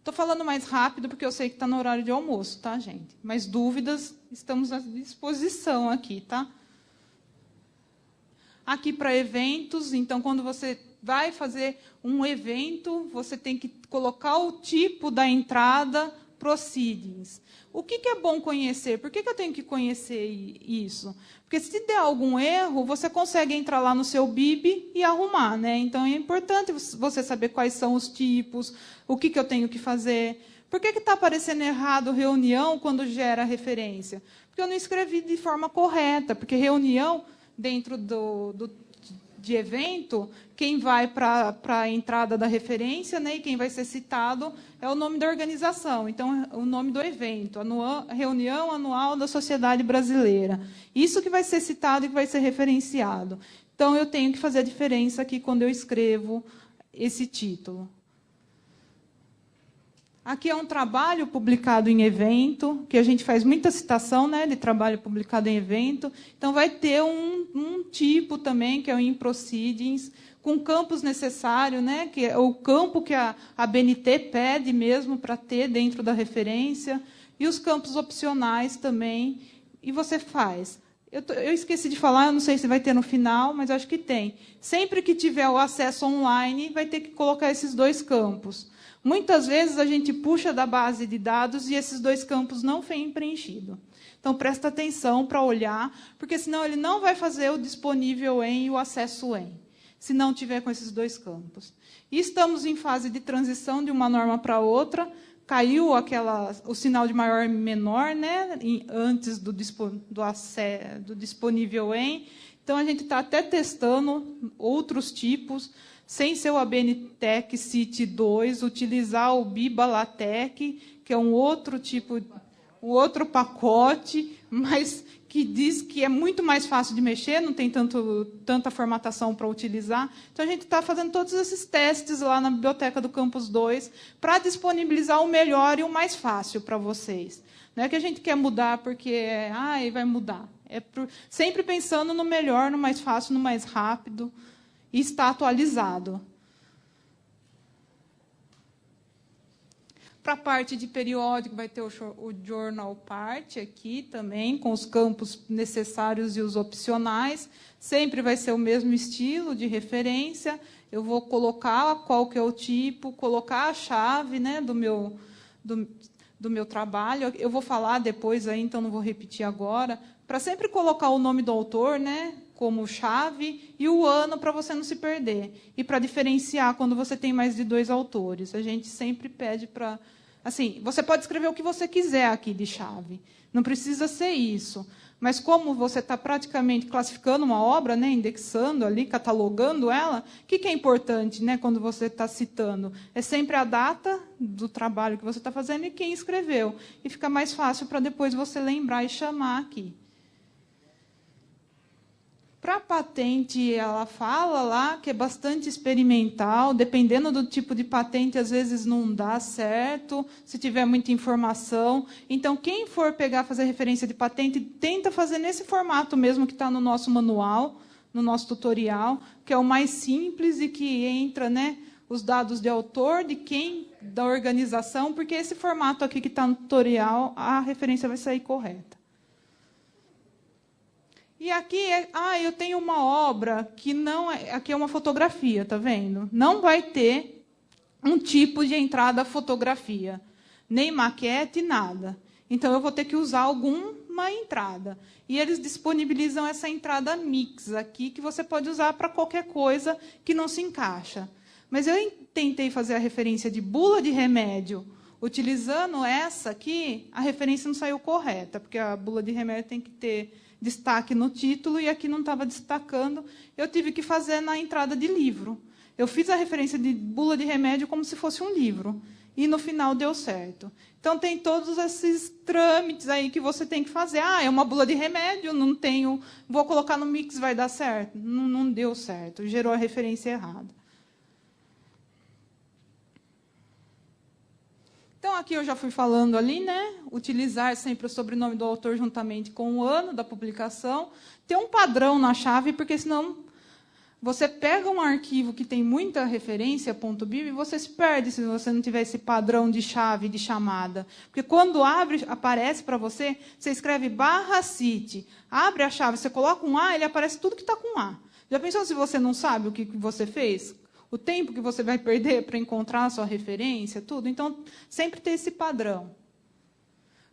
Estou falando mais rápido, porque eu sei que está no horário de almoço, tá, gente? Mas dúvidas, estamos à disposição aqui, tá? Aqui para eventos, então, quando você vai fazer um evento, você tem que colocar o tipo da entrada, proceedings. O que é bom conhecer? Por que eu tenho que conhecer isso? Porque se der algum erro, você consegue entrar lá no seu BIB e arrumar, né? Então, é importante você saber quais são os tipos, o que eu tenho que fazer. Por que está aparecendo errado reunião quando gera referência? Porque eu não escrevi de forma correta, porque reunião, dentro de evento, quem vai para a entrada da referência, né, e quem vai ser citado é o nome da organização. Então, o nome do evento, reunião anual da Sociedade Brasileira. Isso que vai ser citado e que vai ser referenciado. Então, eu tenho que fazer a diferença aqui quando eu escrevo esse título. Aqui é um trabalho publicado em evento, que a gente faz muita citação, né, de trabalho publicado em evento. Então, vai ter um tipo também, que é o in proceedings, com campos necessários, né, que é o campo que a BNT pede mesmo para ter dentro da referência, e os campos opcionais também. E você faz. Eu esqueci de falar, eu não sei se vai ter no final, mas acho que tem. Sempre que tiver o acesso online, vai ter que colocar esses 2 campos. Muitas vezes a gente puxa da base de dados e esses 2 campos não vêm preenchidos. Então, presta atenção para olhar, porque senão ele não vai fazer o disponível em e o acesso em, se não tiver com esses 2 campos. E estamos em fase de transição de uma norma para outra. Caiu o sinal de maior e menor, né, antes do disponível em. Então, a gente está até testando outros tipos, sem ser o ABNTEC CIT 2, utilizar o BIBA LaTeX, que é um outro tipo, um outro pacote, mas que diz que é muito mais fácil de mexer, não tem tanta formatação para utilizar. Então, a gente está fazendo todos esses testes lá na biblioteca do Campus 2 para disponibilizar o melhor e o mais fácil para vocês. Não é que a gente quer mudar porque vai mudar. Sempre pensando no melhor, no mais fácil, no mais rápido, e está atualizado. Para a parte de periódico, vai ter o Journal Part aqui também, com os campos necessários e os opcionais. Sempre vai ser o mesmo estilo de referência. Eu vou colocar qual que é o tipo, colocar a chave, né, do meu trabalho. Eu vou falar depois, aí, então não vou repetir agora. Para sempre colocar o nome do autor, né, como chave, e o ano para você não se perder. E para diferenciar quando você tem mais de 2 autores. A gente sempre pede para... Assim, você pode escrever o que você quiser aqui de chave. Não precisa ser isso. Mas como você está praticamente classificando uma obra, né, indexando ali, catalogando ela, o que é importante, né, quando você está citando? É sempre a data do trabalho que você está fazendo e quem escreveu. E fica mais fácil para depois você lembrar e chamar aqui. Para a patente, ela fala lá que é bastante experimental, dependendo do tipo de patente, às vezes não dá certo, se tiver muita informação. Então, quem for fazer referência de patente, tenta fazer nesse formato mesmo que está no nosso manual, no nosso tutorial, que é o mais simples e que entra, né, os dados de autor, de quem, da organização, porque esse formato aqui que está no tutorial, a referência vai sair correta. E aqui, eu tenho uma obra que não é... Aqui é uma fotografia, tá vendo? Não vai ter um tipo de entrada fotografia, nem maquete, nada. Então, eu vou ter que usar alguma entrada. E eles disponibilizam essa entrada mix aqui, que você pode usar para qualquer coisa que não se encaixa. Mas eu tentei fazer a referência de bula de remédio. Utilizando essa aqui, a referência não saiu correta, porque a bula de remédio tem que ter destaque no título, e aqui não estava destacando. Eu tive que fazer na entrada de livro. Eu fiz a referência de bula de remédio como se fosse um livro. E, no final, deu certo. Então, tem todos esses trâmites aí que você tem que fazer. É uma bula de remédio, não tenho... Vou colocar no mix, vai dar certo? Não deu certo, gerou a referência errada. Então, aqui eu já fui falando ali, né? Utilizar sempre o sobrenome do autor juntamente com o ano da publicação. Ter um padrão na chave, porque senão você pega um arquivo que tem muita referência, .bib, e você se perde se você não tiver esse padrão de chave, de chamada. Porque quando abre, aparece para você, você escreve /cite, abre a chave, você coloca um A, ele aparece tudo que está com A. Já pensou se você não sabe o que você fez? O tempo que você vai perder para encontrar a sua referência, tudo. Então, sempre ter esse padrão.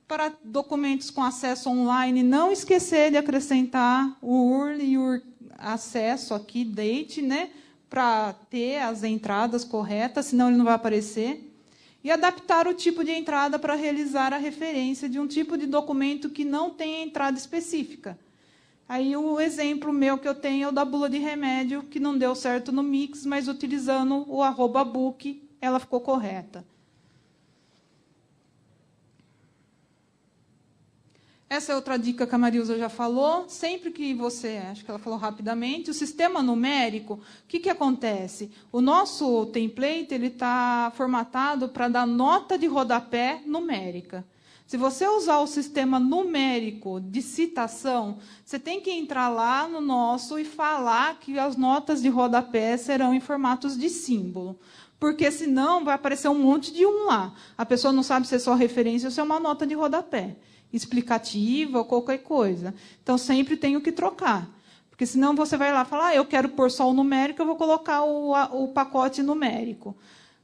Para documentos com acesso online, não esquecer de acrescentar o URL e o acesso aqui, date, né, para ter as entradas corretas, senão ele não vai aparecer. E adaptar o tipo de entrada para realizar a referência de um tipo de documento que não tem entrada específica. Aí o exemplo meu que eu tenho é o da bula de remédio, que não deu certo no mix, mas utilizando o @book, ela ficou correta. Essa é outra dica que a Marilza já falou. Sempre que você, acho que ela falou rapidamente, o sistema numérico, o que acontece? O nosso template está formatado para dar nota de rodapé numérica. Se você usar o sistema numérico de citação, você tem que entrar lá no nosso e falar que as notas de rodapé serão em formatos de símbolo. Porque, senão, vai aparecer um monte de lá. A pessoa não sabe se é só referência ou se é uma nota de rodapé, explicativa ou qualquer coisa. Então, sempre tenho que trocar. Porque, senão, você vai lá e fala, eu quero pôr só o numérico, eu vou colocar o pacote numérico.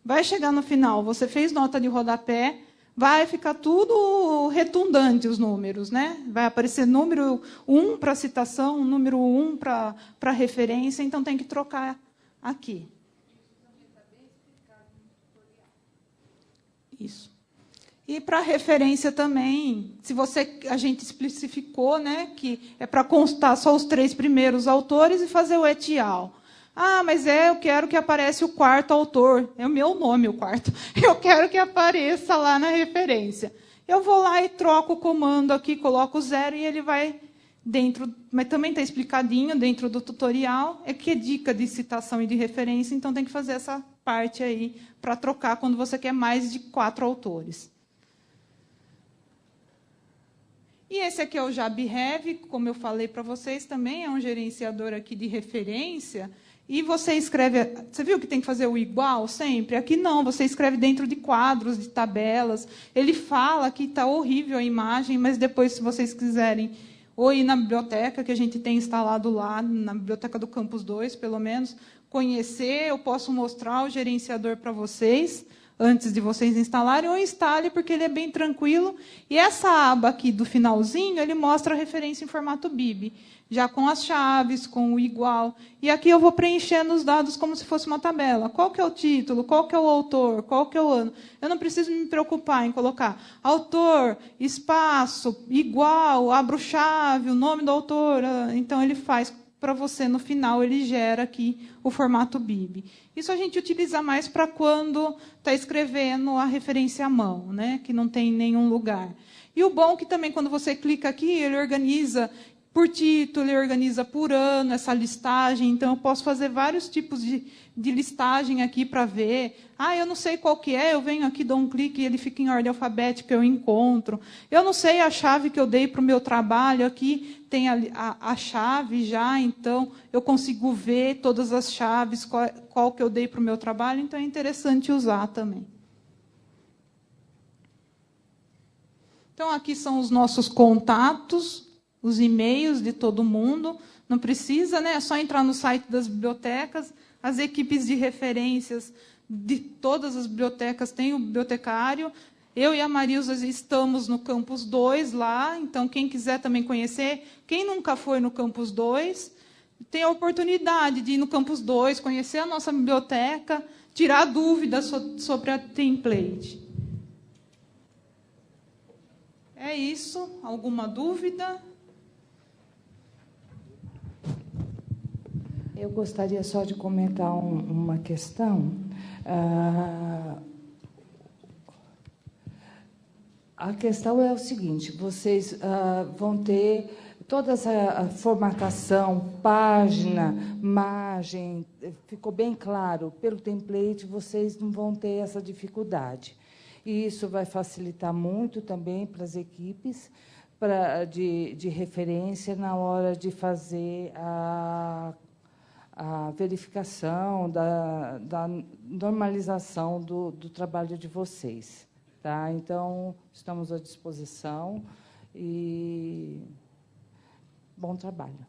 Vai chegar no final, você fez nota de rodapé, vai ficar tudo redundante os números, né? Vai aparecer número 1 para citação, número 1 para referência, então tem que trocar aqui. Isso. E para referência também, a gente especificou, né, que é para constar só os 3 primeiros autores e fazer o et al. Mas eu quero que apareça o 4º autor. É o meu nome, o 4º. Eu quero que apareça lá na referência. Eu vou lá e troco o comando aqui, coloco 0 e ele vai dentro... Mas também está explicadinho dentro do tutorial. É que é dica de citação e de referência, então tem que fazer essa parte aí para trocar quando você quer mais de 4 autores. E esse aqui é o JabRev, como eu falei para vocês, também é um gerenciador aqui de referência. E você escreve... Você viu que tem que fazer o igual sempre? Aqui não, você escreve dentro de quadros, de tabelas. Ele fala que está horrível a imagem, mas depois, se vocês quiserem, ou ir na biblioteca, que a gente tem instalado lá, na biblioteca do Campus 2, pelo menos, conhecer, eu posso mostrar o gerenciador para vocês, antes de vocês instalarem, ou instale, porque ele é bem tranquilo. E essa aba aqui do finalzinho, ele mostra a referência em formato BIB, já com as chaves, com o igual. E aqui eu vou preenchendo os dados como se fosse uma tabela. Qual que é o título? Qual que é o autor? Qual que é o ano? Eu não preciso me preocupar em colocar autor, espaço, igual, abro chave, o nome do autor. Então, ele faz para você, no final, ele gera aqui o formato BIB. Isso a gente utiliza mais para quando está escrevendo a referência à mão, né? Que não tem nenhum lugar. E o bom é que também, quando você clica aqui, ele organiza por título, ele organiza por ano, essa listagem. Então, eu posso fazer vários tipos de listagem aqui para ver. Eu não sei qual que é, eu venho aqui, dou um clique e ele fica em ordem alfabética, eu encontro. Eu não sei a chave que eu dei para o meu trabalho, aqui tem a chave já, então eu consigo ver todas as chaves, qual que eu dei para o meu trabalho, então é interessante usar também. Então, aqui são os nossos contatos, os e-mails de todo mundo. Não precisa, né? É só entrar no site das bibliotecas. As equipes de referências de todas as bibliotecas têm o bibliotecário. Eu e a Marilza estamos no Campus 2 lá, então quem quiser também conhecer, quem nunca foi no Campus 2, tem a oportunidade de ir no Campus 2, conhecer a nossa biblioteca, tirar dúvidas sobre a template. É isso. Alguma dúvida? Eu gostaria só de comentar uma questão. A questão é o seguinte: vocês vão ter toda essa formatação, página, margem, ficou bem claro, pelo template vocês não vão ter essa dificuldade. E isso vai facilitar muito também para as equipes de referência na hora de fazer a verificação da normalização do trabalho de vocês. Tá? Então, estamos à disposição e bom trabalho.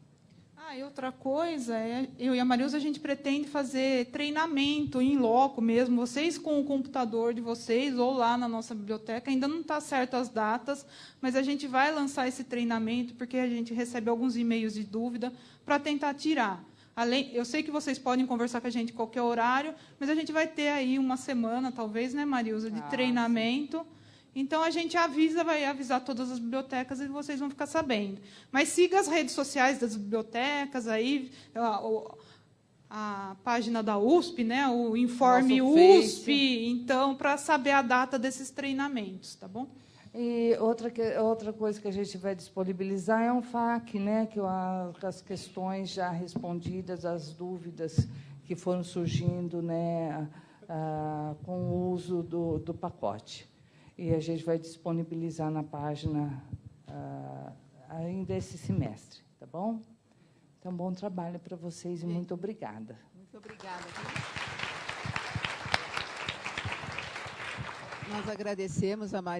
E outra coisa, eu e a Marilza, a gente pretende fazer treinamento em loco mesmo, vocês com o computador de vocês, ou lá na nossa biblioteca. Ainda não está certo as datas, mas a gente vai lançar esse treinamento, porque a gente recebe alguns e-mails de dúvida para tentar tirar. Eu sei que vocês podem conversar com a gente em qualquer horário, mas a gente vai ter aí uma semana, talvez, né, Marilza, de treinamento. Sim. Então, a gente vai avisar todas as bibliotecas e vocês vão ficar sabendo. Mas siga as redes sociais das bibliotecas, aí, a página da USP, né, o Informe USP, então, para saber a data desses treinamentos, tá bom? E outra coisa que a gente vai disponibilizar é um FAQ, né, que as questões já respondidas, as dúvidas que foram surgindo, né, com o uso do pacote. E a gente vai disponibilizar na página ainda esse semestre, tá bom? Então, bom trabalho para vocês e muito obrigada. Muito obrigada. Nós agradecemos a Maria.